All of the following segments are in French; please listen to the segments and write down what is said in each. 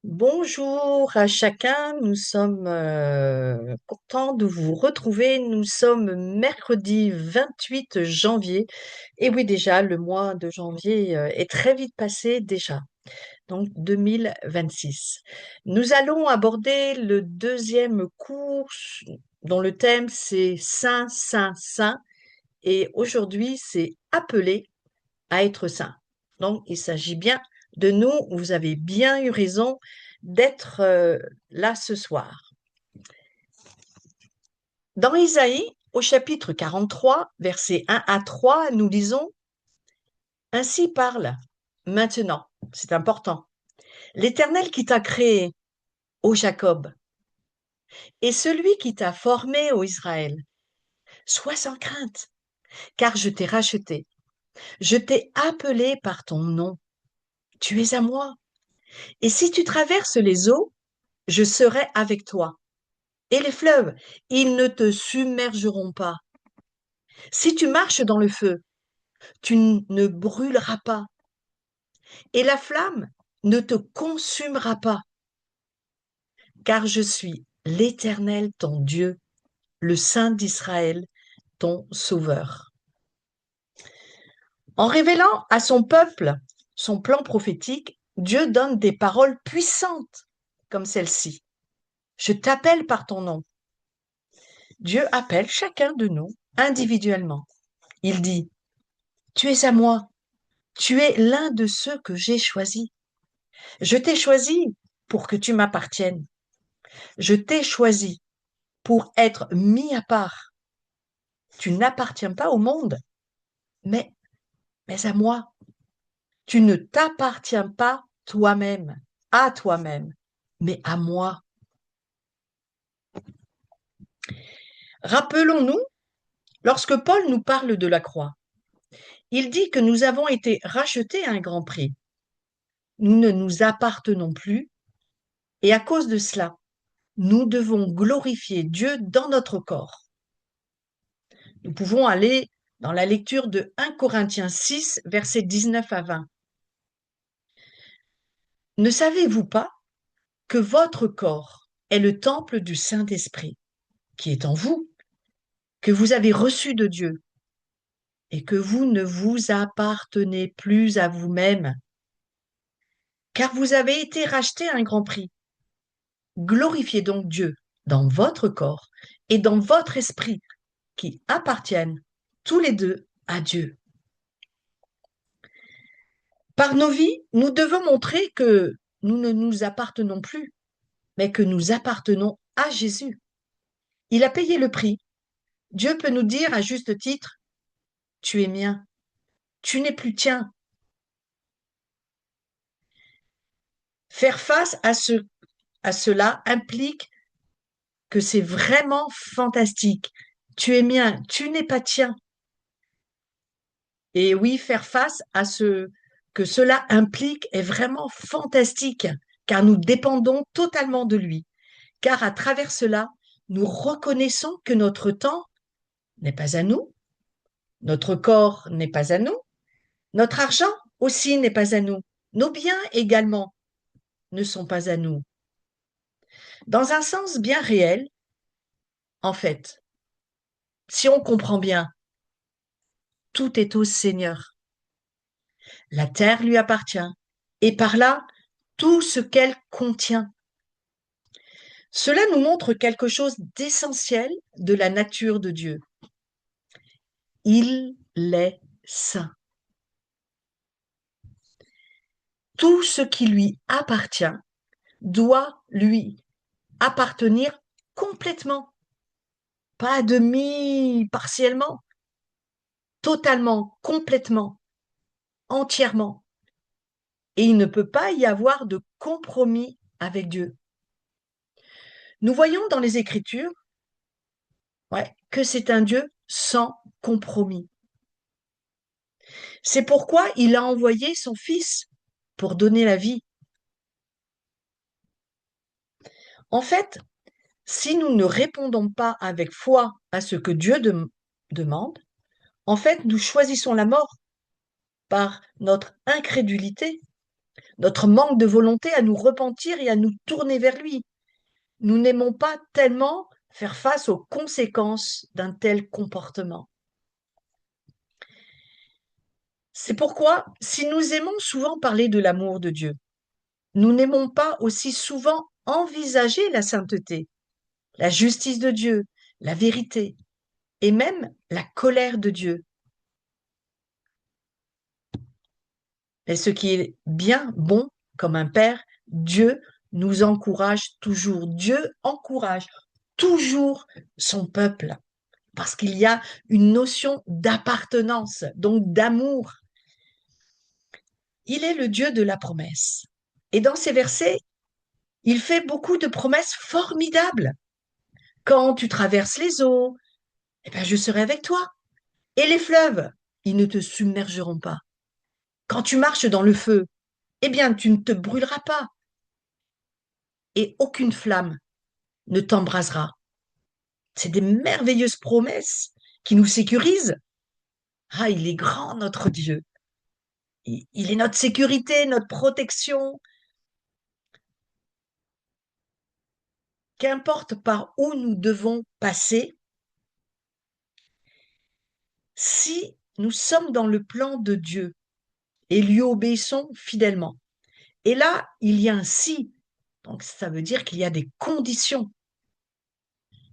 Bonjour à chacun, nous sommes contents de vous retrouver. Nous sommes mercredi 28 janvier. Et oui, déjà, le mois de janvier est très vite passé déjà, donc 2026. Nous allons aborder le deuxième cours dont le thème c'est Saint, Saint, Saint. Et aujourd'hui, c'est appelé à être saint. Donc, il s'agit bien de nous. Vous avez bien eu raison d'être là ce soir. Dans Isaïe, au chapitre 43, versets 1 à 3, nous lisons: Ainsi parle maintenant, c'est important, l'Éternel qui t'a créé, ô Jacob, et celui qui t'a formé, ô Israël. Sois sans crainte, car je t'ai racheté. Je t'ai appelé par ton nom. Tu es à moi. Et si tu traverses les eaux, je serai avec toi. Et les fleuves, ils ne te submergeront pas. Si tu marches dans le feu, tu ne brûleras pas. Et la flamme ne te consumera pas. Car je suis l'Éternel, ton Dieu, le Saint d'Israël, ton Sauveur. En révélant à son peuple son plan prophétique, Dieu donne des paroles puissantes comme celle-ci. Je t'appelle par ton nom. Dieu appelle chacun de nous individuellement. Il dit: Tu es à moi. Tu es l'un de ceux que j'ai choisis. Je t'ai choisi pour que tu m'appartiennes. Je t'ai choisi pour être mis à part. Tu n'appartiens pas au monde, mais, mais à moi. Tu ne t'appartiens pas toi-même, à toi-même, mais à moi. Rappelons-nous, lorsque Paul nous parle de la croix, il dit que nous avons été rachetés à un grand prix. Nous ne nous appartenons plus, et à cause de cela, nous devons glorifier Dieu dans notre corps. Nous pouvons aller dans la lecture de 1 Corinthiens 6, versets 19 à 20. Ne savez-vous pas que votre corps est le temple du Saint-Esprit qui est en vous, que vous avez reçu de Dieu, et que vous ne vous appartenez plus à vous-même, car vous avez été rachetés à un grand prix. Glorifiez donc Dieu dans votre corps et dans votre esprit qui appartiennent tous les deux à Dieu. Par nos vies, nous devons montrer que nous ne nous appartenons plus, mais que nous appartenons à Jésus. Il a payé le prix. Dieu peut nous dire à juste titre: Tu es mien, tu n'es plus tien. Faire face à cela implique que c'est vraiment fantastique. Tu es mien, tu n'es pas tien. Et oui, faire face à ce que cela implique est vraiment fantastique, car nous dépendons totalement de lui. Car à travers cela, nous reconnaissons que notre temps n'est pas à nous, notre corps n'est pas à nous, notre argent aussi n'est pas à nous, nos biens également ne sont pas à nous. Dans un sens bien réel, en fait, si on comprend bien, tout est au Seigneur. La terre lui appartient, et par là, tout ce qu'elle contient. Cela nous montre quelque chose d'essentiel de la nature de Dieu. Il est saint. Tout ce qui lui appartient doit lui appartenir complètement, pas à demi, partiellement, totalement, complètement, entièrement. Et il ne peut pas y avoir de compromis avec Dieu. Nous voyons dans les Écritures, ouais, que c'est un Dieu sans compromis. C'est pourquoi il a envoyé son Fils pour donner la vie. En fait, si nous ne répondons pas avec foi à ce que Dieu demande, en fait, nous choisissons la mort par notre incrédulité. notre manque de volonté à nous repentir et à nous tourner vers lui. Nous n'aimons pas tellement faire face aux conséquences d'un tel comportement. C'est pourquoi, si nous aimons souvent parler de l'amour de Dieu, nous n'aimons pas aussi souvent envisager la sainteté, la justice de Dieu, la vérité et même la colère de Dieu. Et ce qui est bien, bon, comme un père, Dieu nous encourage toujours. Dieu encourage toujours son peuple parce qu'il y a une notion d'appartenance, donc d'amour. Il est le Dieu de la promesse. Et dans ces versets, il fait beaucoup de promesses formidables. Quand tu traverses les eaux, eh ben, je serai avec toi. Et les fleuves, ils ne te submergeront pas. Quand tu marches dans le feu, eh bien, tu ne te brûleras pas. Et aucune flamme ne t'embrasera. C'est des merveilleuses promesses qui nous sécurisent. Ah, il est grand, notre Dieu. Il est notre sécurité, notre protection. Qu'importe par où nous devons passer, si nous sommes dans le plan de Dieu et lui obéissons fidèlement. Et là, il y a un si, donc ça veut dire qu'il y a des conditions.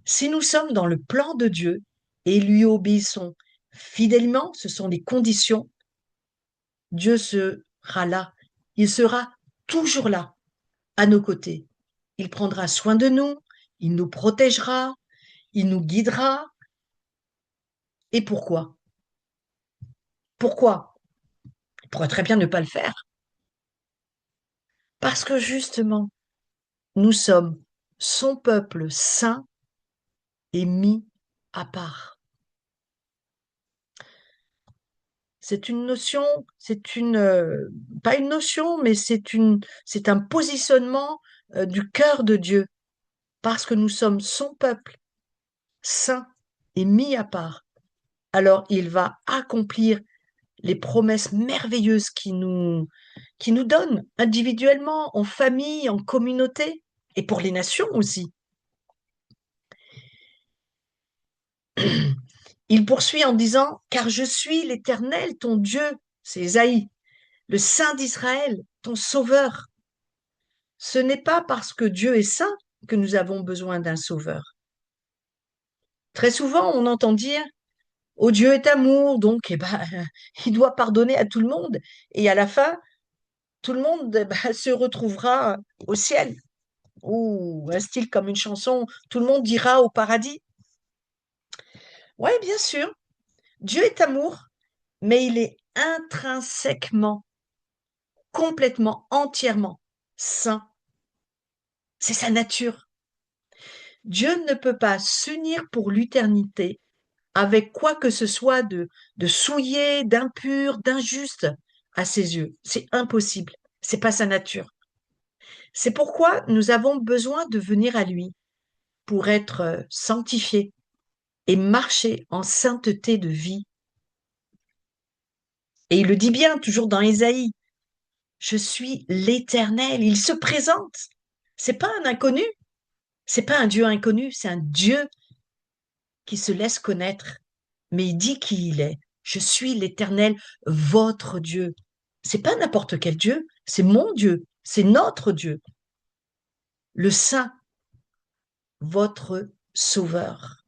Si nous sommes dans le plan de Dieu et lui obéissons fidèlement, ce sont les conditions, Dieu sera là. Il sera toujours là, à nos côtés. Il prendra soin de nous, il nous protégera, il nous guidera. Et pourquoi? Pourquoi? Il pourrait très bien ne pas le faire. Parce que justement, nous sommes son peuple saint et mis à part. C'est une notion, pas une notion, mais c'est un positionnement du cœur de Dieu, parce que nous sommes son peuple, saint et mis à part. Alors il va accomplir les promesses merveilleuses qui nous donne individuellement, en famille, en communauté, et pour les nations aussi. Il poursuit en disant, car je suis l'Éternel, ton Dieu, c'est Ésaïe, le Saint d'Israël, ton Sauveur. Ce n'est pas parce que Dieu est saint que nous avons besoin d'un Sauveur. Très souvent, on entend dire, oh Dieu est amour, donc eh ben, il doit pardonner à tout le monde. Et à la fin, tout le monde eh ben, se retrouvera au ciel. Ou un style comme une chanson, tout le monde ira au paradis. Oui, bien sûr, Dieu est amour, mais il est intrinsèquement, complètement, entièrement saint. C'est sa nature. Dieu ne peut pas s'unir pour l'éternité avec quoi que ce soit de souillé, d'impur, d'injuste à ses yeux. C'est impossible. C'est pas sa nature. C'est pourquoi nous avons besoin de venir à lui pour être sanctifiés et marcher en sainteté de vie. Et il le dit bien, toujours dans Ésaïe, je suis l'Éternel. Il se présente. C'est pas un inconnu. C'est pas un Dieu inconnu. C'est un Dieu qui se laisse connaître. Mais il dit qui il est. Je suis l'Éternel, votre Dieu. C'est pas n'importe quel Dieu. C'est mon Dieu. C'est notre Dieu. Le Saint, votre Sauveur.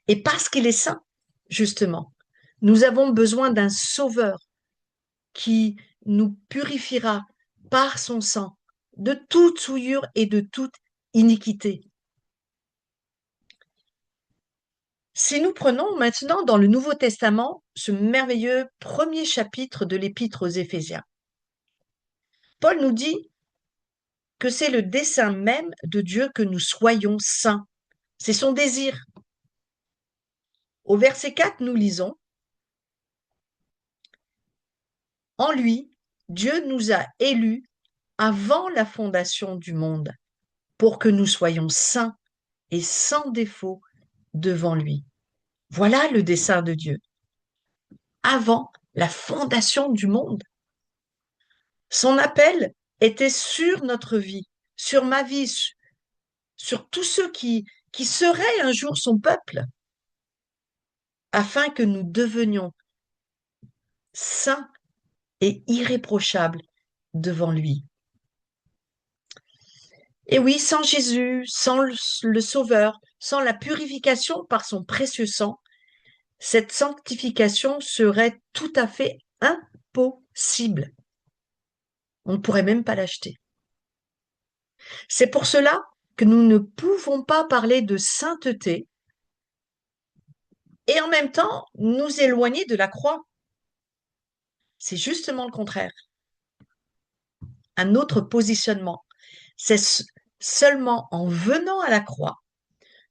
Et parce qu'il est saint, justement, nous avons besoin d'un Sauveur qui nous purifiera par son sang de toute souillure et de toute iniquité. Si nous prenons maintenant dans le Nouveau Testament ce merveilleux premier chapitre de l'Épître aux Éphésiens, Paul nous dit que c'est le dessein même de Dieu que nous soyons saints. C'est son désir. Au verset 4, nous lisons, en lui, Dieu nous a élus avant la fondation du monde pour que nous soyons saints et sans défaut devant lui. Voilà le dessein de Dieu. Avant la fondation du monde. Son appel était sur notre vie, sur ma vie, sur tous ceux qui seraient un jour son peuple, afin que nous devenions saints et irréprochables devant lui. Et oui, sans Jésus, sans le Sauveur, sans la purification par son précieux sang, cette sanctification serait tout à fait impossible. On ne pourrait même pas l'acheter. C'est pour cela que nous ne pouvons pas parler de sainteté et en même temps nous éloigner de la croix. C'est justement le contraire. Un autre positionnement. C'est seulement en venant à la croix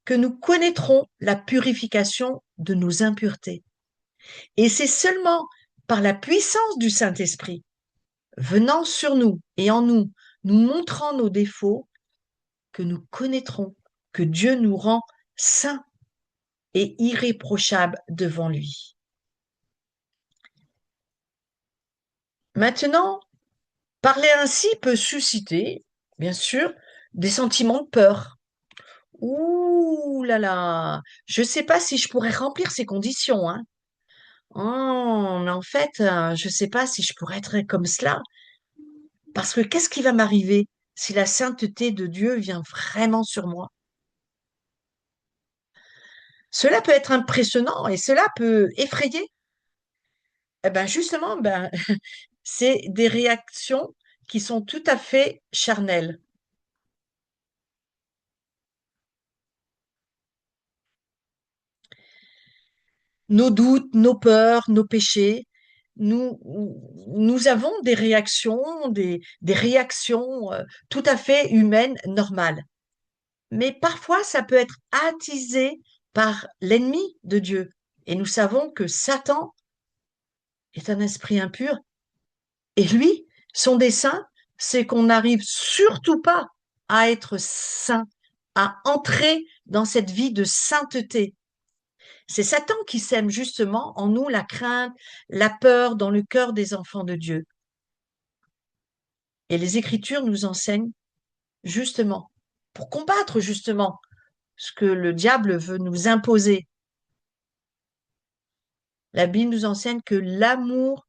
que nous connaîtrons la purification de nos impuretés. Et c'est seulement par la puissance du Saint-Esprit, venant sur nous et en nous, nous montrant nos défauts, que nous connaîtrons que Dieu nous rend saints et irréprochables devant lui. Maintenant, parler ainsi peut susciter, bien sûr, des sentiments de peur. Ouh là là, je ne sais pas si je pourrais remplir ces conditions, hein. Oh, mais en fait, je ne sais pas si je pourrais être comme cela. Parce que qu'est-ce qui va m'arriver si la sainteté de Dieu vient vraiment sur moi? Cela peut être impressionnant et cela peut effrayer. Eh ben justement, ben, c'est des réactions qui sont tout à fait charnelles. Nos doutes, nos peurs, nos péchés, nous, nous avons des réactions tout à fait humaines, normales. Mais parfois, ça peut être attisé par l'ennemi de Dieu. Et nous savons que Satan est un esprit impur. Et lui, son dessein, c'est qu'on n'arrive surtout pas à être saint, à entrer dans cette vie de sainteté. C'est Satan qui sème justement en nous la crainte, la peur dans le cœur des enfants de Dieu. Et les Écritures nous enseignent justement, pour combattre justement ce que le diable veut nous imposer. La Bible nous enseigne que l'amour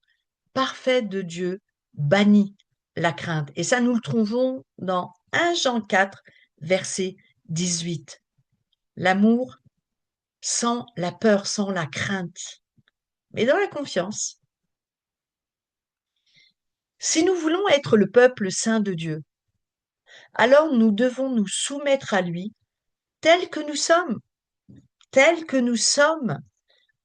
parfait de Dieu bannit la crainte. Et ça, nous le trouvons dans 1 Jean 4, verset 18. L'amour sans la peur, sans la crainte, mais dans la confiance. Si nous voulons être le peuple saint de Dieu, alors nous devons nous soumettre à lui tel que nous sommes, tel que nous sommes,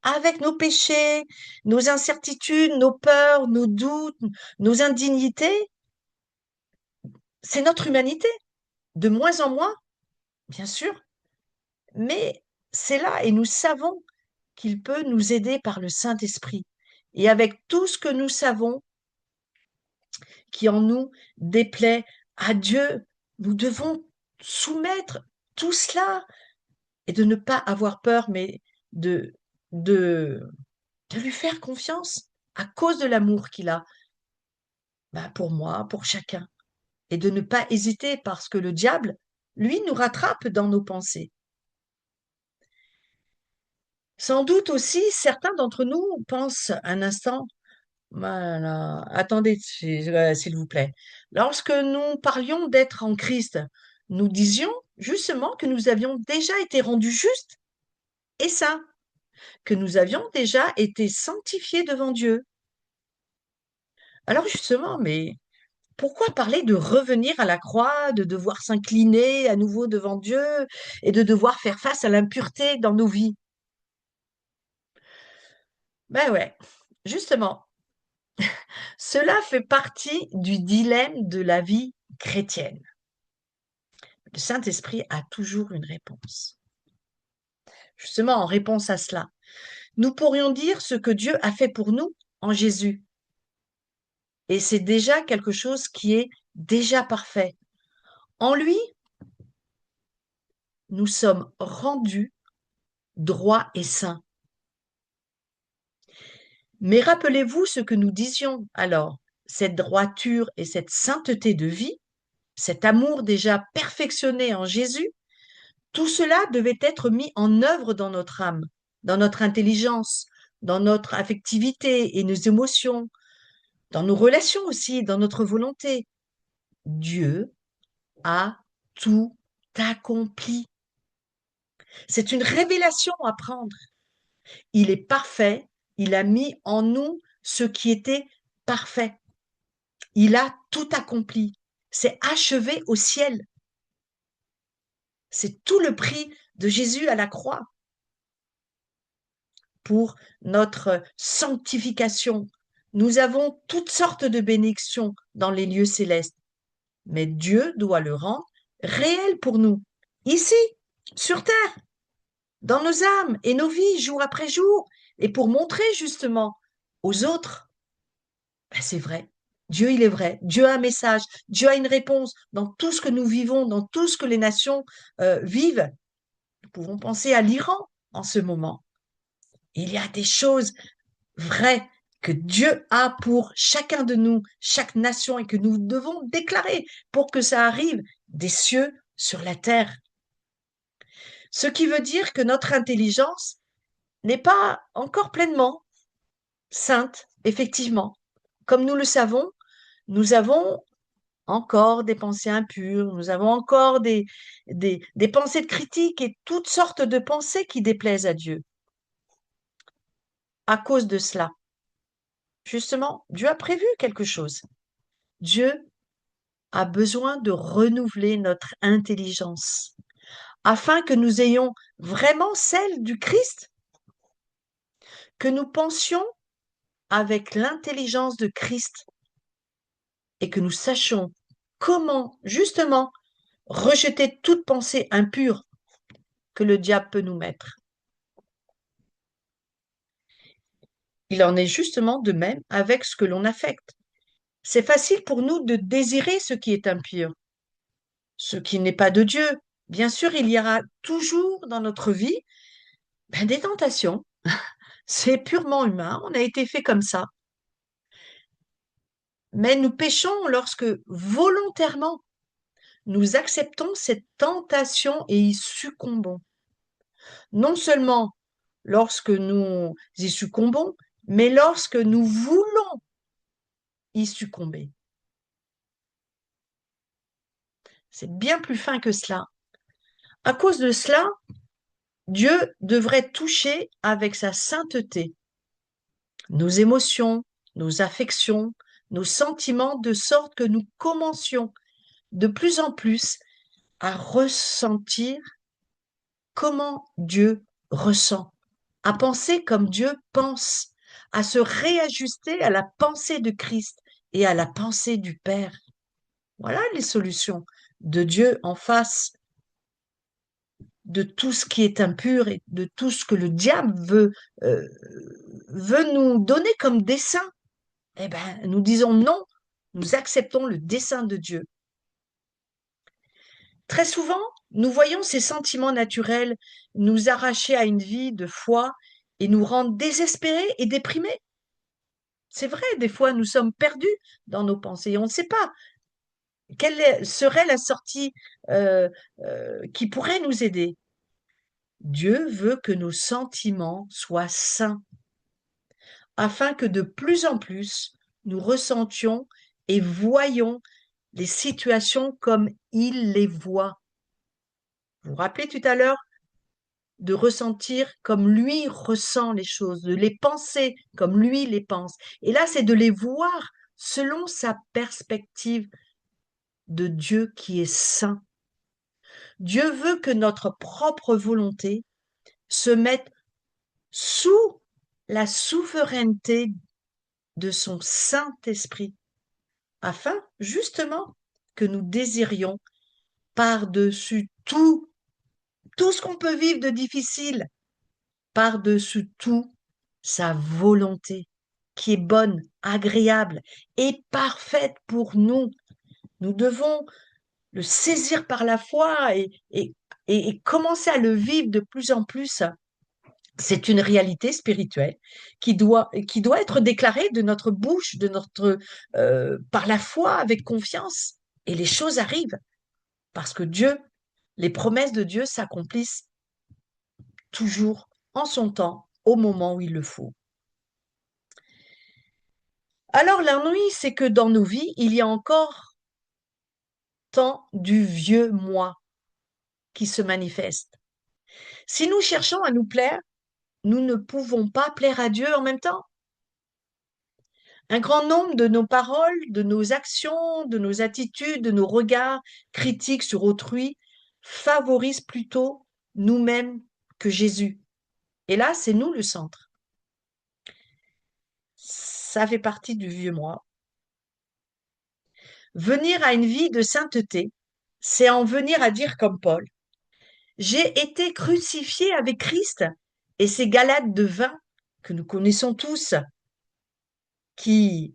avec nos péchés, nos incertitudes, nos peurs, nos doutes, nos indignités. C'est notre humanité, de moins en moins, bien sûr, mais c'est là et nous savons qu'il peut nous aider par le Saint-Esprit. Et avec tout ce que nous savons qui en nous déplaît à Dieu, nous devons soumettre tout cela et de ne pas avoir peur, mais de, de, de lui faire confiance à cause de l'amour qu'il a, ben, pour moi, pour chacun. Et de ne pas hésiter parce que le diable, lui, nous rattrape dans nos pensées. Sans doute aussi, certains d'entre nous pensent un instant, voilà, attendez, s'il vous plaît. Lorsque nous parlions d'être en Christ, nous disions justement que nous avions déjà été rendus justes et saints, que nous avions déjà été sanctifiés devant Dieu. Alors justement, mais pourquoi parler de revenir à la croix, de devoir s'incliner à nouveau devant Dieu et de devoir faire face à l'impureté dans nos vies? Ben ouais, justement, cela fait partie du dilemme de la vie chrétienne. Le Saint-Esprit a toujours une réponse. Justement, en réponse à cela, nous pourrions dire ce que Dieu a fait pour nous en Jésus. Et c'est déjà quelque chose qui est déjà parfait. En lui, nous sommes rendus droits et saints. Mais rappelez-vous ce que nous disions alors. cette droiture et cette sainteté de vie, cet amour déjà perfectionné en Jésus, tout cela devait être mis en œuvre dans notre âme, dans notre intelligence, dans notre affectivité et nos émotions, dans nos relations aussi, dans notre volonté. Dieu a tout accompli. C'est une révélation à prendre. Il est parfait, il a mis en nous ce qui était parfait. Il a tout accompli. C'est achevé au ciel. C'est tout le prix de Jésus à la croix pour notre sanctification. Nous avons toutes sortes de bénédictions dans les lieux célestes, mais Dieu doit le rendre réel pour nous, ici, sur terre, dans nos âmes et nos vies, jour après jour, et pour montrer justement aux autres, ben c'est vrai, Dieu il est vrai, Dieu a un message, Dieu a une réponse dans tout ce que nous vivons, dans tout ce que les nations vivent. Nous pouvons penser à l'Iran en ce moment. Il y a des choses vraies que Dieu a pour chacun de nous, chaque nation, et que nous devons déclarer pour que ça arrive des cieux sur la terre. Ce qui veut dire que notre intelligence n'est pas encore pleinement sainte, effectivement. Comme nous le savons, nous avons encore des pensées impures, nous avons encore des pensées de critique et toutes sortes de pensées qui déplaisent à Dieu. À cause de cela, justement, Dieu a prévu quelque chose. Dieu a besoin de renouveler notre intelligence afin que nous ayons vraiment celle du Christ, que nous pensions avec l'intelligence de Christ et que nous sachions comment, justement, rejeter toute pensée impure que le diable peut nous mettre. Il en est justement de même avec ce que l'on affecte. C'est facile pour nous de désirer ce qui est impur, ce qui n'est pas de Dieu. Bien sûr, il y aura toujours dans notre vie des tentations. C'est purement humain, on a été fait comme ça. Mais nous péchons lorsque volontairement nous acceptons cette tentation et y succombons. Non seulement lorsque nous y succombons, mais lorsque nous voulons y succomber. C'est bien plus fin que cela. À cause de cela, Dieu devrait toucher avec sa sainteté nos émotions, nos affections, nos sentiments, de sorte que nous commencions de plus en plus à ressentir comment Dieu ressent, à penser comme Dieu pense, à se réajuster à la pensée de Christ et à la pensée du Père. Voilà les solutions de Dieu en face de tout ce qui est impur et de tout ce que le diable veut nous donner comme dessein. Eh bien, nous disons non, nous acceptons le dessein de Dieu. Très souvent, nous voyons ces sentiments naturels nous arracher à une vie de foi et nous rendre désespérés et déprimés. C'est vrai, des fois, nous sommes perdus dans nos pensées. On ne sait pas quelle serait la sortie qui pourrait nous aider. Dieu veut que nos sentiments soient sains, afin que de plus en plus, nous ressentions et voyions les situations comme il les voit. Vous vous rappelez tout à l'heure de ressentir comme lui ressent les choses, de les penser comme lui les pense. Et là, c'est de les voir selon sa perspective de Dieu qui est saint. Dieu veut que notre propre volonté se mette sous la souveraineté de son Saint-Esprit, afin justement que nous désirions par-dessus tout ce qu'on peut vivre de difficile, par-dessus tout sa volonté qui est bonne, agréable et parfaite pour nous. Nous devons le saisir par la foi et commencer à le vivre de plus en plus C'est une réalité spirituelle qui doit être déclarée de notre bouche, par la foi, avec confiance. Et les choses arrivent parce que Dieu, les promesses de Dieu s'accomplissent toujours en son temps, au moment où il le faut. Alors l'ennui, c'est que dans nos vies, il y a encore tant du vieux moi qui se manifeste. Si nous cherchons à nous plaire, nous ne pouvons pas plaire à Dieu en même temps. Un grand nombre de nos paroles, de nos actions, de nos attitudes, de nos regards critiques sur autrui favorisent plutôt nous-mêmes que Jésus. Et là, c'est nous le centre. Ça fait partie du vieux moi. Venir à une vie de sainteté, c'est en venir à dire comme Paul, j'ai été crucifié avec Christ. Et ces Galates de vin que nous connaissons tous, qui,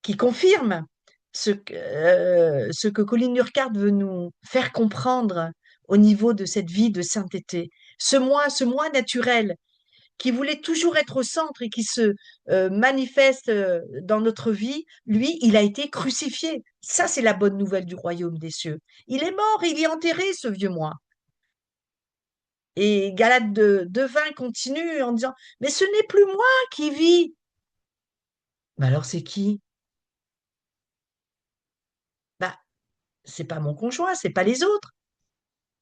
qui confirment ce que Colin Urquhart veut nous faire comprendre au niveau de cette vie de sainteté. Ce moi naturel, qui voulait toujours être au centre et qui se manifeste dans notre vie, lui, il a été crucifié. Ça, c'est la bonne nouvelle du royaume des cieux. Il est mort, il est enterré, ce vieux moi. Et Galate de 20 continue en disant, mais ce n'est plus moi qui vis. Mais alors c'est qui? Bah, c'est pas mon conjoint, c'est pas les autres.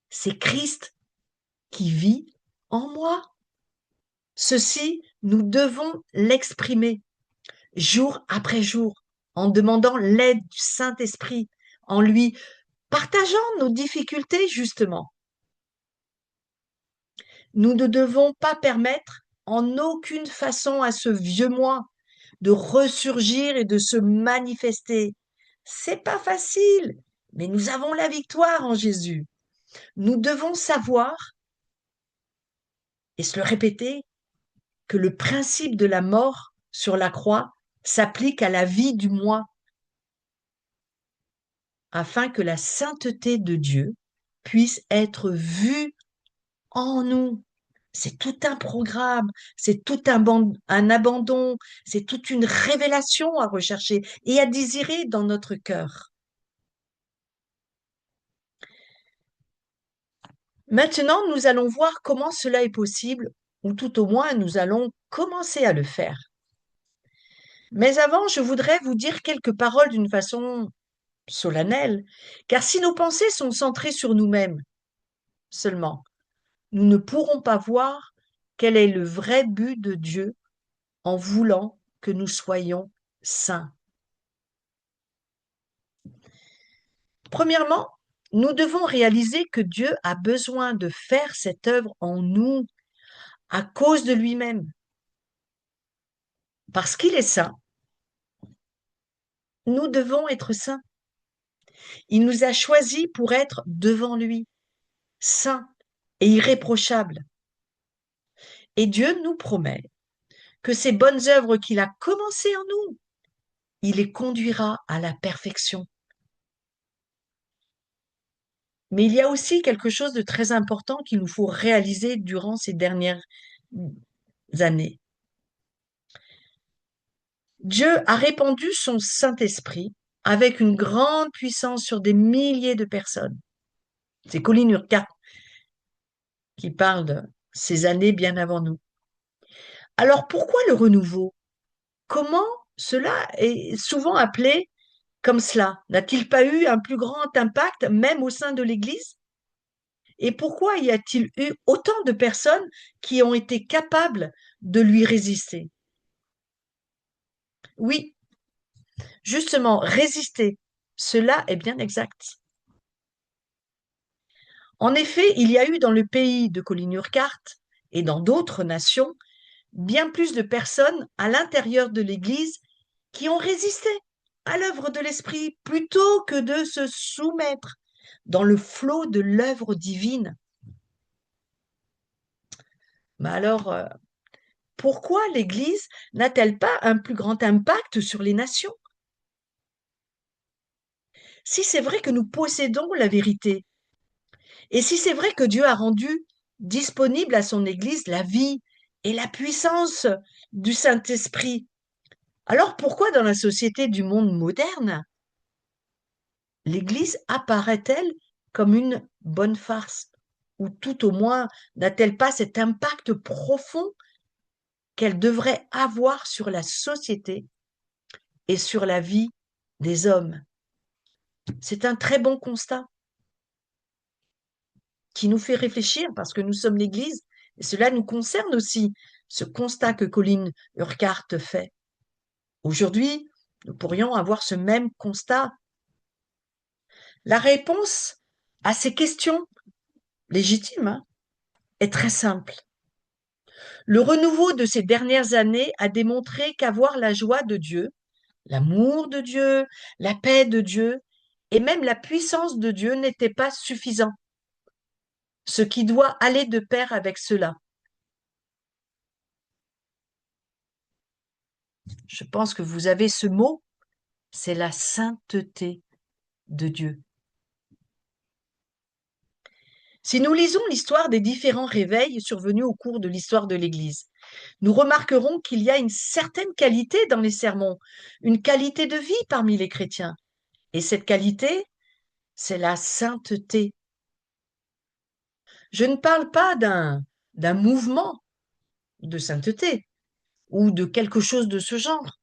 C'est Christ qui vit en moi. Ceci, nous devons l'exprimer jour après jour, en demandant l'aide du Saint-Esprit, en lui partageant nos difficultés, justement. Nous ne devons pas permettre en aucune façon à ce vieux moi de ressurgir et de se manifester. C'est pas facile, mais nous avons la victoire en Jésus. Nous devons savoir et se le répéter que le principe de la mort sur la croix s'applique à la vie du moi, afin que la sainteté de Dieu puisse être vue en nous. C'est tout un programme, c'est tout un abandon, c'est toute une révélation à rechercher et à désirer dans notre cœur. Maintenant, nous allons voir comment cela est possible, ou tout au moins nous allons commencer à le faire. Mais avant, je voudrais vous dire quelques paroles d'une façon solennelle, car si nos pensées sont centrées sur nous-mêmes seulement, nous ne pourrons pas voir quel est le vrai but de Dieu en voulant que nous soyons saints. Premièrement, nous devons réaliser que Dieu a besoin de faire cette œuvre en nous à cause de lui-même. Parce qu'il est saint, nous devons être saints. Il nous a choisis pour être devant lui, saints et irréprochables. Et Dieu nous promet que ces bonnes œuvres qu'il a commencées en nous, il les conduira à la perfection. Mais il y a aussi quelque chose de très important qu'il nous faut réaliser durant ces dernières années. Dieu a répandu son Saint-Esprit avec une grande puissance sur des milliers de personnes. C'est Colin Urquhart qui parle de ces années bien avant nous. Alors pourquoi le renouveau? Comment cela est souvent appelé comme cela? N'a-t-il pas eu un plus grand impact même au sein de l'Église? Et pourquoi y a-t-il eu autant de personnes qui ont été capables de lui résister? Oui, justement, résister, cela est bien exact. En effet, il y a eu dans le pays de Colin Urquhart et dans d'autres nations bien plus de personnes à l'intérieur de l'Église qui ont résisté à l'œuvre de l'Esprit plutôt que de se soumettre dans le flot de l'œuvre divine. Mais alors, pourquoi l'Église n'a-t-elle pas un plus grand impact sur les nations? Si c'est vrai que nous possédons la vérité, et si c'est vrai que Dieu a rendu disponible à son Église la vie et la puissance du Saint-Esprit. Alors pourquoi dans la société du monde moderne, l'Église apparaît-elle comme une bonne farce? Ou tout au moins n'a-t-elle pas cet impact profond qu'elle devrait avoir sur la société et sur la vie des hommes? C'est un très bon constat qui nous fait réfléchir parce que nous sommes l'Église et cela nous concerne aussi, ce constat que Colin Urquhart fait. Aujourd'hui, nous pourrions avoir ce même constat. La réponse à ces questions légitimes est très simple. Le renouveau de ces dernières années a démontré qu'avoir la joie de Dieu, l'amour de Dieu, la paix de Dieu et même la puissance de Dieu n'était pas suffisant, ce qui doit aller de pair avec cela. Je pense que vous avez ce mot, c'est la sainteté de Dieu. Si nous lisons l'histoire des différents réveils survenus au cours de l'histoire de l'Église, nous remarquerons qu'il y a une certaine qualité dans les sermons, une qualité de vie parmi les chrétiens. Et cette qualité, c'est la sainteté. Je ne parle pas d'un mouvement de sainteté ou de quelque chose de ce genre,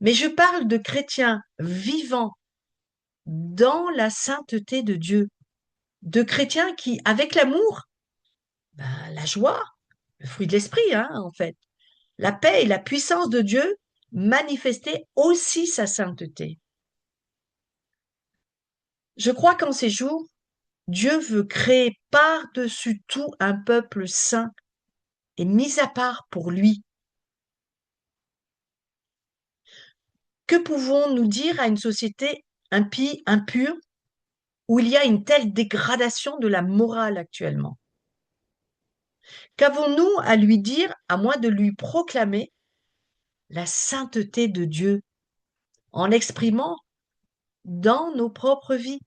mais je parle de chrétiens vivants dans la sainteté de Dieu, de chrétiens qui, avec l'amour, la joie, le fruit de l'esprit, en fait, la paix et la puissance de Dieu manifestaient aussi sa sainteté. Je crois qu'en ces jours, Dieu veut créer par-dessus tout un peuple saint et mis à part pour lui. Que pouvons-nous dire à une société impie, impure, où il y a une telle dégradation de la morale actuellement? Qu'avons-nous à lui dire à moins de lui proclamer la sainteté de Dieu en l'exprimant dans nos propres vies?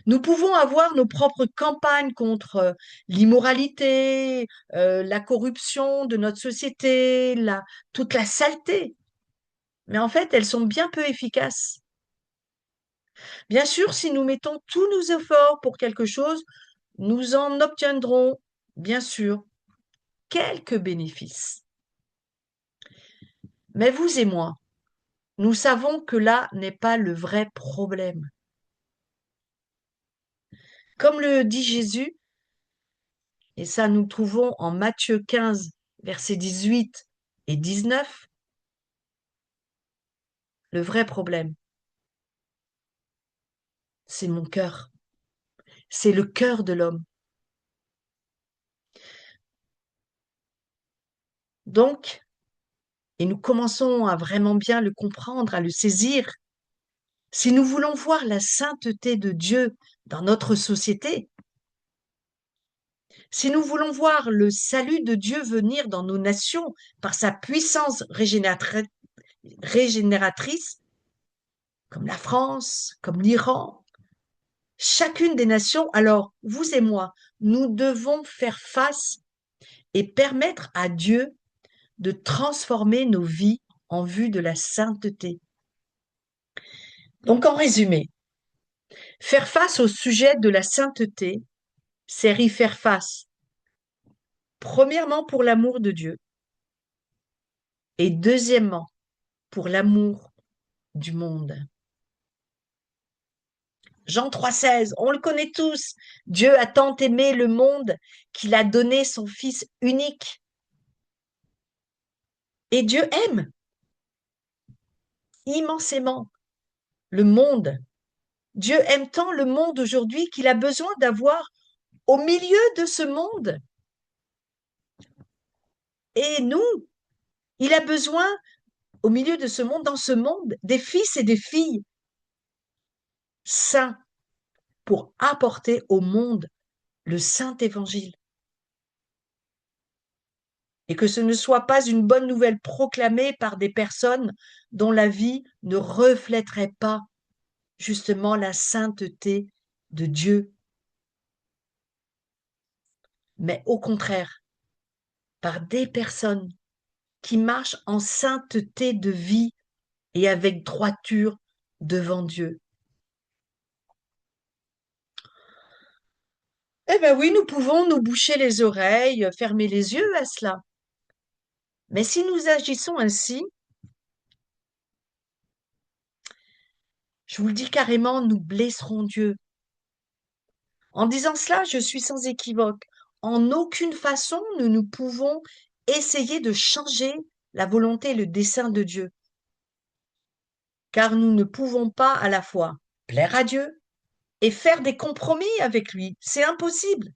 Nous pouvons avoir nos propres campagnes contre l'immoralité, la corruption de notre société, toute la saleté, mais en fait, elles sont bien peu efficaces. Bien sûr, si nous mettons tous nos efforts pour quelque chose, nous en obtiendrons, bien sûr, quelques bénéfices. Mais vous et moi, nous savons que là n'est pas le vrai problème. Comme le dit Jésus, et ça nous trouvons en Matthieu 15, versets 18 et 19, le vrai problème, c'est mon cœur, c'est le cœur de l'homme. Donc, et nous commençons à vraiment bien le comprendre, à le saisir, si nous voulons voir la sainteté de Dieu dans notre société, si nous voulons voir le salut de Dieu venir dans nos nations par sa puissance régénératrice, comme la France, comme l'Iran, chacune des nations, alors vous et moi, nous devons faire face et permettre à Dieu de transformer nos vies en vue de la sainteté. Donc en résumé, faire face au sujet de la sainteté, c'est y faire face, premièrement pour l'amour de Dieu et deuxièmement pour l'amour du monde. Jean 3,16, on le connaît tous. Dieu a tant aimé le monde qu'il a donné son Fils unique. Et Dieu aime immensément le monde. Dieu aime tant le monde aujourd'hui qu'il a besoin d'avoir au milieu de ce monde. Et nous, il a besoin au milieu de ce monde, dans ce monde, des fils et des filles saints pour apporter au monde le saint évangile. Et que ce ne soit pas une bonne nouvelle proclamée par des personnes dont la vie ne reflèterait pas justement la sainteté de Dieu. mais au contraire, par des personnes qui marchent en sainteté de vie et avec droiture devant Dieu. Eh bien oui, nous pouvons nous boucher les oreilles, fermer les yeux à cela. Mais si nous agissons ainsi, je vous le dis carrément, nous blesserons Dieu. En disant cela, je suis sans équivoque. En aucune façon, nous ne pouvons essayer de changer la volonté et le dessein de Dieu, car nous ne pouvons pas à la fois plaire à Dieu et faire des compromis avec lui. C'est impossible.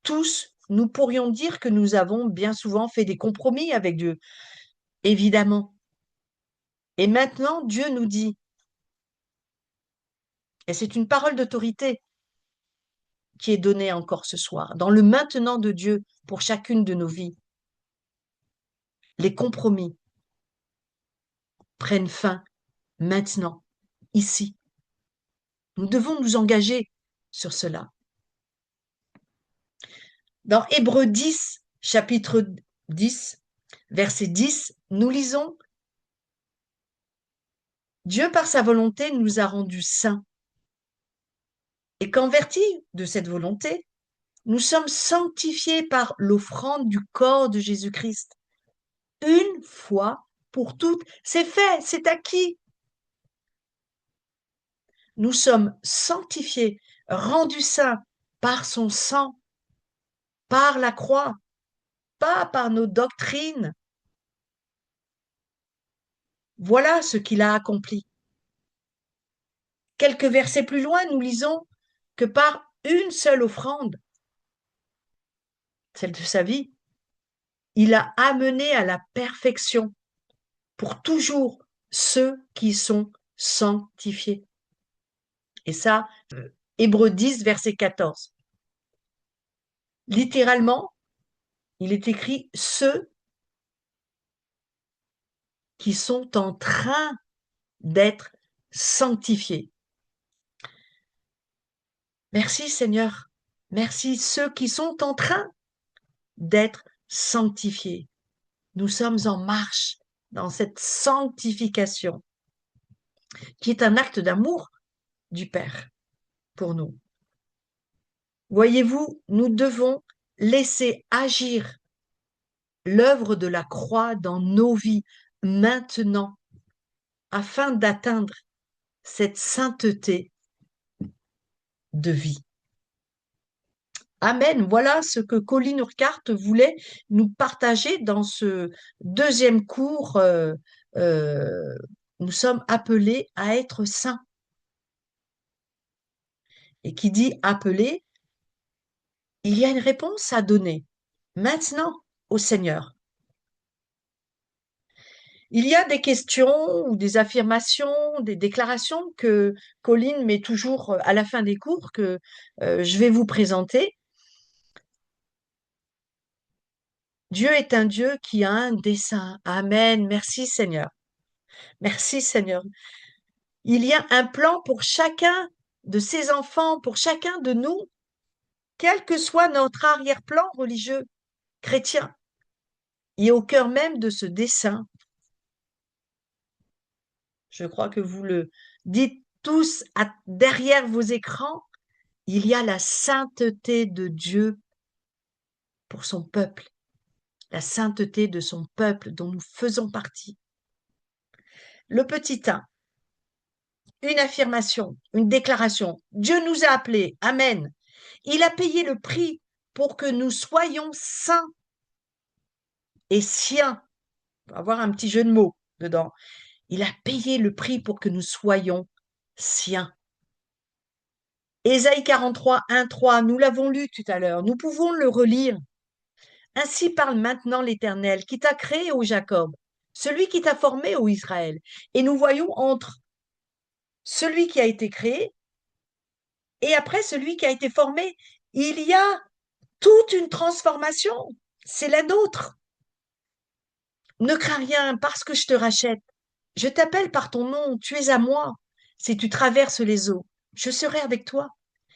Tous, nous pourrions dire que nous avons bien souvent fait des compromis avec Dieu, évidemment. Et maintenant, Dieu nous dit, et c'est une parole d'autorité qui est donnée encore ce soir, dans le maintenant de Dieu pour chacune de nos vies, les compromis prennent fin maintenant, ici. Nous devons nous engager sur cela. Dans Hébreux 10, chapitre 10, verset 10, nous lisons: Dieu, par sa volonté, nous a rendus saints, et qu'en vertu de cette volonté, nous sommes sanctifiés par l'offrande du corps de Jésus-Christ. Une fois pour toutes, c'est fait, c'est acquis. Nous sommes sanctifiés, rendus saints par son sang, par la croix, pas par nos doctrines. Voilà ce qu'il a accompli. Quelques versets plus loin, nous lisons que par une seule offrande, celle de sa vie, il a amené à la perfection pour toujours ceux qui sont sanctifiés. Et ça, Hébreux 10, verset 14. Littéralement, il est écrit ceux qui sont en train d'être sanctifiés. Merci Seigneur. Merci ceux qui sont en train d'être sanctifiés. Nous sommes en marche dans cette sanctification qui est un acte d'amour du Père pour nous. Voyez-vous, nous devons laisser agir l'œuvre de la croix dans nos vies maintenant afin d'atteindre cette sainteté de vie. Amen. Voilà ce que Colin Urquhart voulait nous partager dans ce deuxième cours. Nous sommes appelés à être saints. Et qui dit appelé, il y a une réponse à donner maintenant au Seigneur. Il y a des questions ou des affirmations, des déclarations que Colin met toujours à la fin des cours que je vais vous présenter. Dieu est un Dieu qui a un dessein. Amen. Merci Seigneur. Merci Seigneur. Il y a un plan pour chacun de ses enfants, pour chacun de nous, quel que soit notre arrière-plan religieux, chrétien. Et au cœur même de ce dessein, je crois que vous le dites tous derrière vos écrans, il y a la sainteté de Dieu pour son peuple, la sainteté de son peuple dont nous faisons partie. Le petit 1, une affirmation, une déclaration. Dieu nous a appelés. Amen. Il a payé le prix pour que nous soyons saints et siens. On va avoir un petit jeu de mots dedans. Il a payé le prix pour que nous soyons siens. Ésaïe 43, 1, 3, nous l'avons lu tout à l'heure. Nous pouvons le relire. Ainsi parle maintenant l'Éternel, qui t'a créé, ô Jacob, celui qui t'a formé, ô Israël. Et nous voyons entre celui qui a été créé et après celui qui a été formé, il y a toute une transformation. C'est la nôtre. Ne crains rien parce que je te rachète. Je t'appelle par ton nom, tu es à moi. Si tu traverses les eaux, je serai avec toi.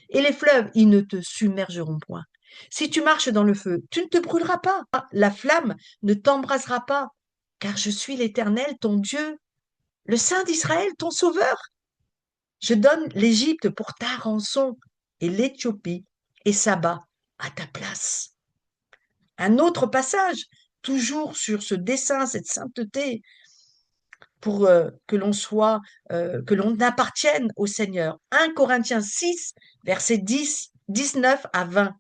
Et les fleuves, ils ne te submergeront point. Si tu marches dans le feu, tu ne te brûleras pas. La flamme ne t'embrasera pas, car je suis l'Éternel, ton Dieu, le Saint d'Israël, ton Sauveur. Je donne l'Égypte pour ta rançon et l'Éthiopie et Saba à ta place. Un autre passage, toujours sur ce dessein, cette sainteté, pour que l'on appartienne au Seigneur. 1 Corinthiens 6, versets 10, 19 à 20.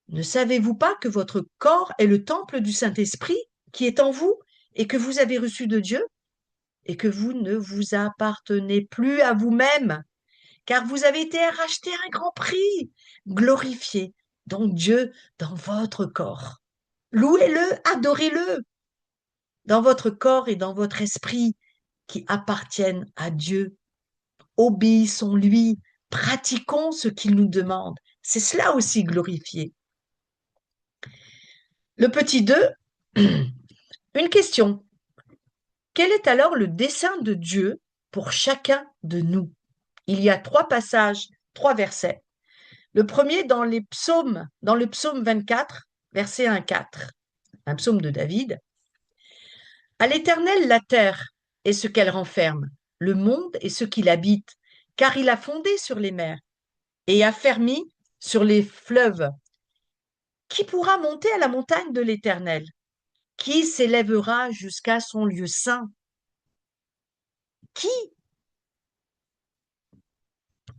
Ne savez-vous pas que votre corps est le temple du Saint-Esprit qui est en vous et que vous avez reçu de Dieu et que vous ne vous appartenez plus à vous-même, car vous avez été racheté à un grand prix. Glorifiez donc Dieu dans votre corps. Louez-le, adorez-le dans votre corps et dans votre esprit qui appartiennent à Dieu. Obéissons-lui, pratiquons ce qu'il nous demande. C'est cela aussi glorifier. Le petit 2, une question. Quel est alors le dessein de Dieu pour chacun de nous? Il y a 3 passages, 3 versets. Le premier dans le psaume 24, verset 1-4, un psaume de David. À l'Éternel la terre et ce qu'elle renferme, le monde et ce qu'il habite, car il a fondé sur les mers et a fermi sur les fleuves. Qui pourra monter à la montagne de l'Éternel? Qui s'élèvera jusqu'à son lieu saint? Qui?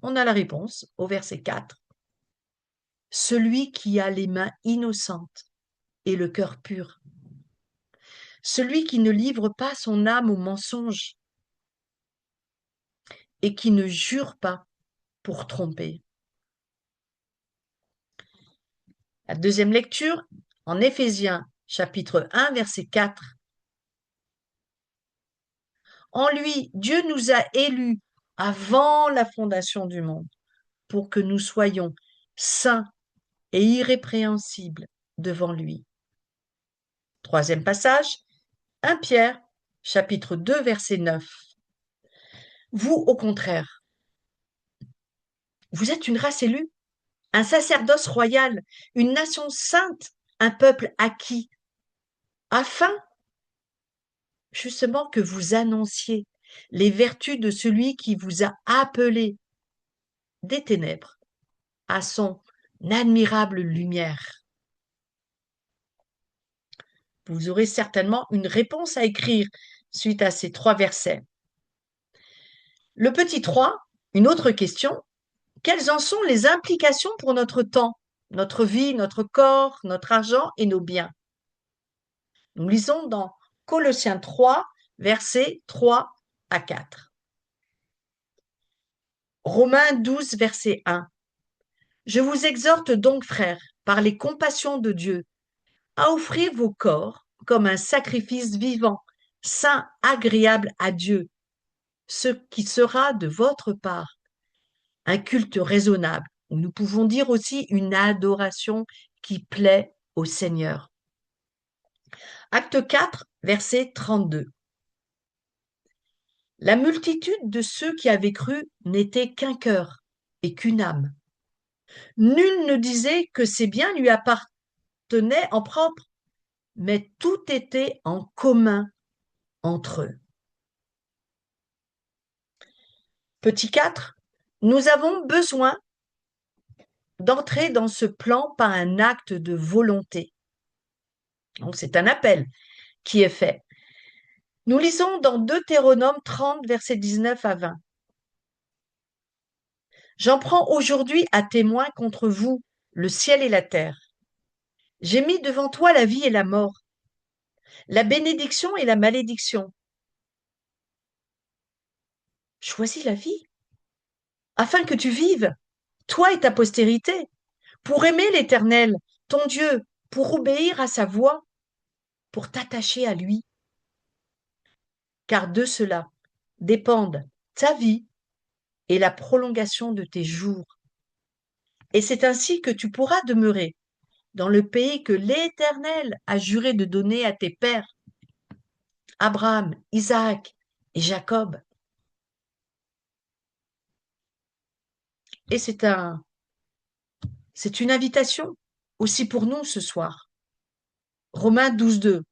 On a la réponse au verset 4. Celui qui a les mains innocentes et le cœur pur. Celui qui ne livre pas son âme au mensonge et qui ne jure pas pour tromper. La deuxième lecture, en Éphésiens, chapitre 1, verset 4. En lui, Dieu nous a élus avant la fondation du monde pour que nous soyons saints et irrépréhensibles devant lui. Troisième passage, 1 Pierre, chapitre 2, verset 9. Vous, au contraire, vous êtes une race élue, un sacerdoce royal, une nation sainte, un peuple acquis, afin justement que vous annonciez les vertus de celui qui vous a appelé des ténèbres à son admirable lumière. Vous aurez certainement une réponse à écrire suite à ces 3 versets. Le petit 3, une autre question. Quelles en sont les implications pour notre temps, notre vie, notre corps, notre argent et nos biens? Nous lisons dans Colossiens 3, versets 3 à 4. Romains 12, verset 1. Je vous exhorte donc, frères, par les compassions de Dieu, à offrir vos corps comme un sacrifice vivant, saint, agréable à Dieu, ce qui sera de votre part un culte raisonnable, ou nous pouvons dire aussi une adoration qui plaît au Seigneur. Acte 4, verset 32. La multitude de ceux qui avaient cru n'était qu'un cœur et qu'une âme. Nul ne disait que ses biens lui appartenaient en propre, mais tout était en commun entre eux. Petit 4, nous avons besoin d'entrer dans ce plan par un acte de volonté. Donc c'est un appel qui est fait. Nous lisons dans Deutéronome 30, versets 19 à 20. J'en prends aujourd'hui à témoin contre vous le ciel et la terre. J'ai mis devant toi la vie et la mort, la bénédiction et la malédiction. Choisis la vie, afin que tu vives, toi et ta postérité, pour aimer l'Éternel, ton Dieu, pour obéir à sa voix, pour t'attacher à lui. Car de cela dépendent ta vie et la prolongation de tes jours. Et c'est ainsi que tu pourras demeurer dans le pays que l'Éternel a juré de donner à tes pères, Abraham, Isaac et Jacob. Et c'est C'est une invitation aussi pour nous ce soir. Romains 12, 2.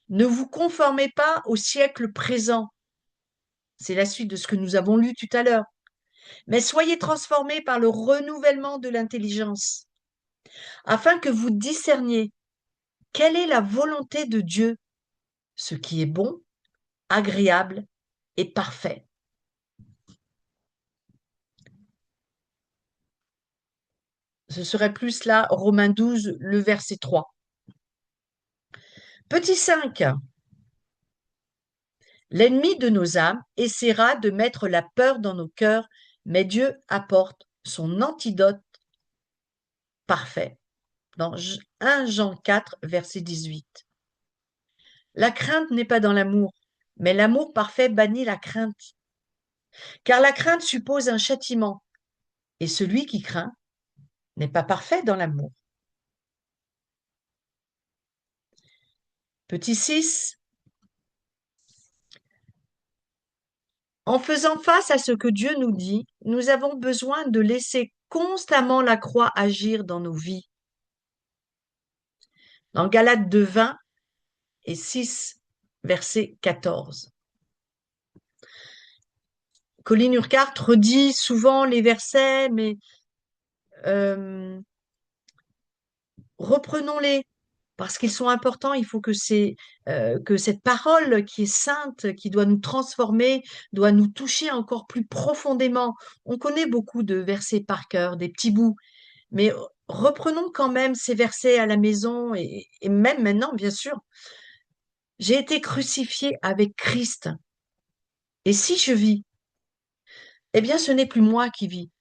Ne vous conformez pas au siècle présent. C'est la suite de ce que nous avons lu tout à l'heure. Mais soyez transformés par le renouvellement de l'intelligence, afin que vous discerniez quelle est la volonté de Dieu, ce qui est bon, agréable et parfait. Ce serait plus là, Romains 12, le verset 3. Petit 5. L'ennemi de nos âmes essaiera de mettre la peur dans nos cœurs, mais Dieu apporte son antidote parfait dans 1 Jean 4, verset 18. La crainte n'est pas dans l'amour, mais l'amour parfait bannit la crainte. Car la crainte suppose un châtiment, et celui qui craint n'est pas parfait dans l'amour. Petit 6. En faisant face à ce que Dieu nous dit, nous avons besoin de laisser constamment la croix agir dans nos vies. Dans Galates 2, 20 et 6, verset 14. Colline Urquhart redit souvent les versets, mais reprenons-les parce qu'ils sont importants. Il faut que que cette parole qui est sainte, qui doit nous transformer, doit nous toucher encore plus profondément. On connaît beaucoup de versets par cœur, des petits bouts, mais reprenons quand même ces versets à la maison et même maintenant, bien sûr. J'ai été crucifié avec Christ. Et si je vis, eh bien, ce n'est plus moi qui vis.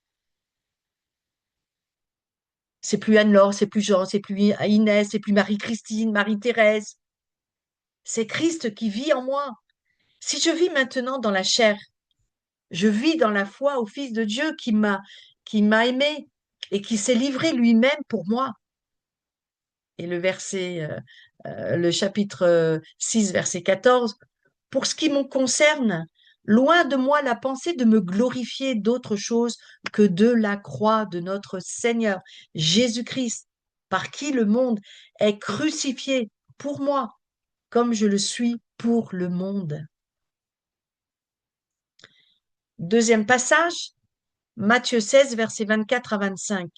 C'est plus Anne-Laure, c'est plus Jean, c'est plus Inès, c'est plus Marie-Christine, Marie-Thérèse. C'est Christ qui vit en moi. Si je vis maintenant dans la chair, je vis dans la foi au Fils de Dieu qui m'a aimé et qui s'est livré lui-même pour moi. Et le chapitre 6, verset 14, pour ce qui me concerne, loin de moi la pensée de me glorifier d'autre chose que de la croix de notre Seigneur Jésus-Christ, par qui le monde est crucifié pour moi, comme je le suis pour le monde. Deuxième passage, Matthieu 16, versets 24 à 25.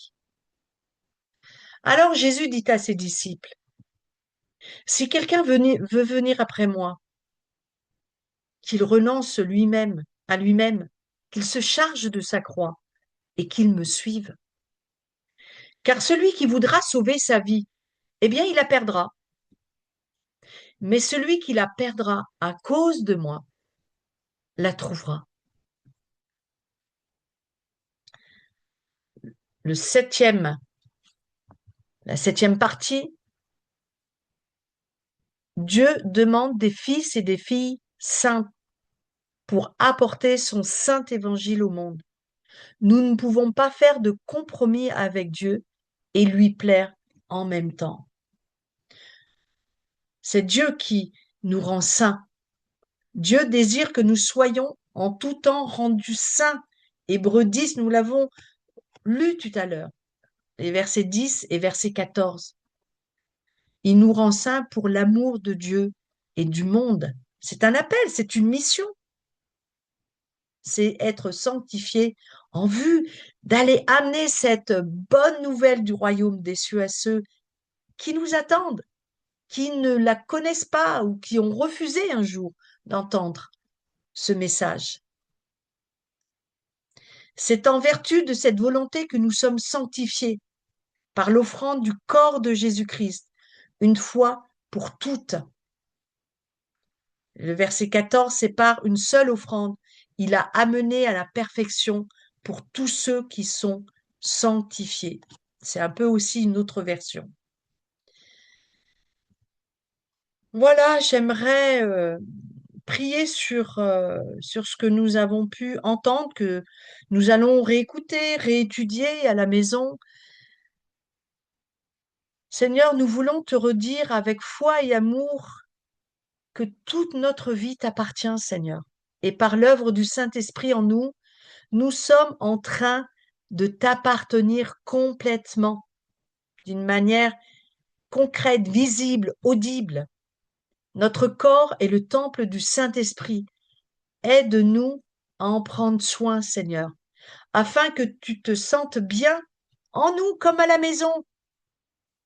Alors Jésus dit à ses disciples, si quelqu'un veut venir après moi, qu'il renonce lui-même à lui-même, qu'il se charge de sa croix et qu'il me suive. Car celui qui voudra sauver sa vie, eh bien, il la perdra. Mais celui qui la perdra à cause de moi, la trouvera. La septième partie, Dieu demande des fils et des filles saints pour apporter son saint évangile au monde. Nous ne pouvons pas faire de compromis avec Dieu et lui plaire en même temps. C'est Dieu qui nous rend saints. Dieu désire que nous soyons en tout temps rendus saints. Hébreux 10, nous l'avons lu tout à l'heure, les versets 10 et verset 14. Il nous rend saints pour l'amour de Dieu et du monde. C'est un appel, c'est une mission. C'est être sanctifié en vue d'aller amener cette bonne nouvelle du royaume des cieux à ceux qui nous attendent, qui ne la connaissent pas ou qui ont refusé un jour d'entendre ce message. C'est en vertu de cette volonté que nous sommes sanctifiés par l'offrande du corps de Jésus-Christ, une fois pour toutes. Le verset 14, c'est par une seule offrande. Il a amené à la perfection pour tous ceux qui sont sanctifiés. C'est un peu aussi une autre version. Voilà, j'aimerais prier sur ce que nous avons pu entendre, que nous allons réécouter, réétudier à la maison. Seigneur, nous voulons te redire avec foi et amour que toute notre vie t'appartient, Seigneur. Et par l'œuvre du Saint-Esprit en nous, nous sommes en train de t'appartenir complètement, d'une manière concrète, visible, audible. Notre corps est le temple du Saint-Esprit. Aide-nous à en prendre soin, Seigneur, afin que tu te sentes bien en nous comme à la maison.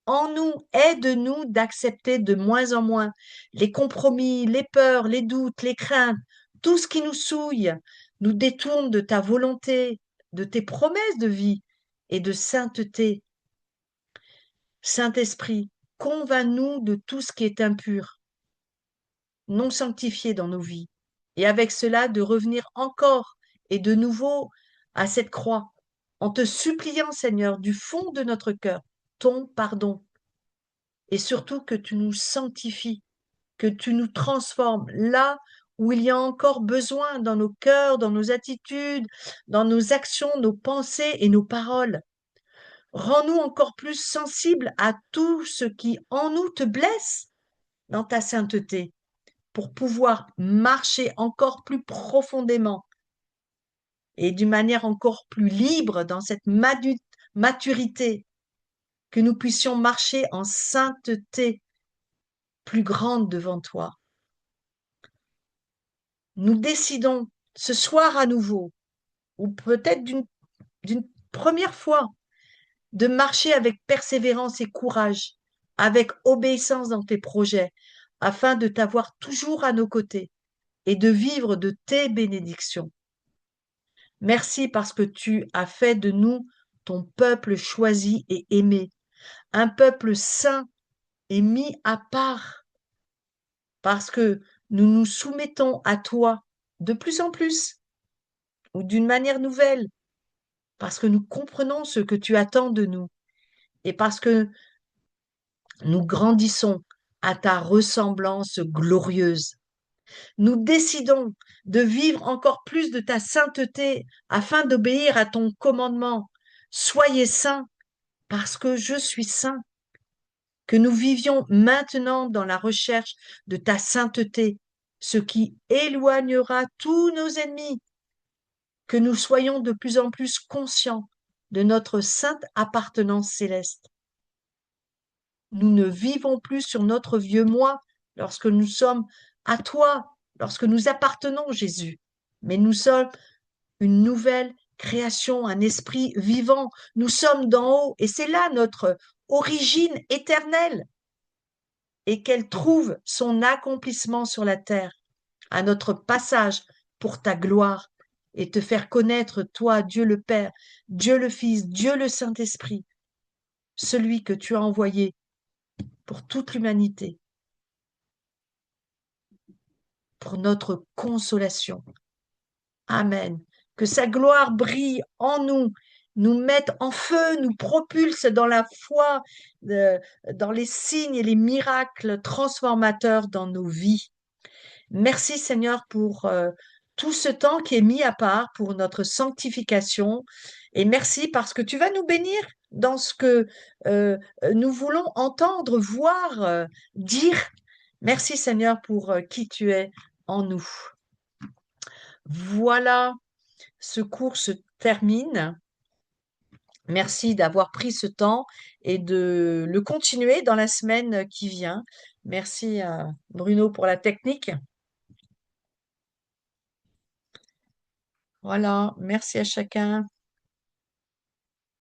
En nous, aide-nous d'accepter de moins en moins les compromis, les peurs, les doutes, les craintes, tout ce qui nous souille, nous détourne de ta volonté, de tes promesses de vie et de sainteté. Saint-Esprit, convainc-nous de tout ce qui est impur, non sanctifié dans nos vies, et avec cela de revenir encore et de nouveau à cette croix, en te suppliant, Seigneur, du fond de notre cœur, ton pardon, et surtout que tu nous sanctifies, que tu nous transformes là où il y a encore besoin dans nos cœurs, dans nos attitudes, dans nos actions, nos pensées et nos paroles. Rends-nous encore plus sensibles à tout ce qui en nous te blesse dans ta sainteté, pour pouvoir marcher encore plus profondément et d'une manière encore plus libre dans cette maturité, que nous puissions marcher en sainteté plus grande devant toi. Nous décidons ce soir à nouveau, ou peut-être d'une première fois, de marcher avec persévérance et courage, avec obéissance dans tes projets, afin de t'avoir toujours à nos côtés et de vivre de tes bénédictions. Merci parce que tu as fait de nous ton peuple choisi et aimé, un peuple saint et mis à part, parce que nous nous soumettons à toi de plus en plus ou d'une manière nouvelle, parce que nous comprenons ce que tu attends de nous et parce que nous grandissons à ta ressemblance glorieuse. Nous décidons de vivre encore plus de ta sainteté afin d'obéir à ton commandement. Soyez saints parce que je suis saint. Que nous vivions maintenant dans la recherche de ta sainteté, ce qui éloignera tous nos ennemis. Que nous soyons de plus en plus conscients de notre sainte appartenance céleste. Nous ne vivons plus sur notre vieux moi lorsque nous sommes à toi, lorsque nous appartenons, Jésus, mais nous sommes une nouvelle création, un esprit vivant. Nous sommes d'en haut et c'est là notre origine éternelle et qu'elle trouve son accomplissement sur la terre à notre passage pour ta gloire et te faire connaître, toi, Dieu le Père, Dieu le Fils, Dieu le Saint-Esprit, celui que tu as envoyé pour toute l'humanité, pour notre consolation. Amen. Que sa gloire brille en nous, nous mette en feu, nous propulse dans la foi, dans les signes et les miracles transformateurs dans nos vies. Merci Seigneur pour tout ce temps qui est mis à part pour notre sanctification. Et merci parce que tu vas nous bénir dans ce que nous voulons entendre, voir, dire. Merci Seigneur pour qui tu es en nous. Voilà, ce cours se termine. Merci d'avoir pris ce temps et de le continuer dans la semaine qui vient. Merci à Bruno pour la technique. Voilà, merci à chacun.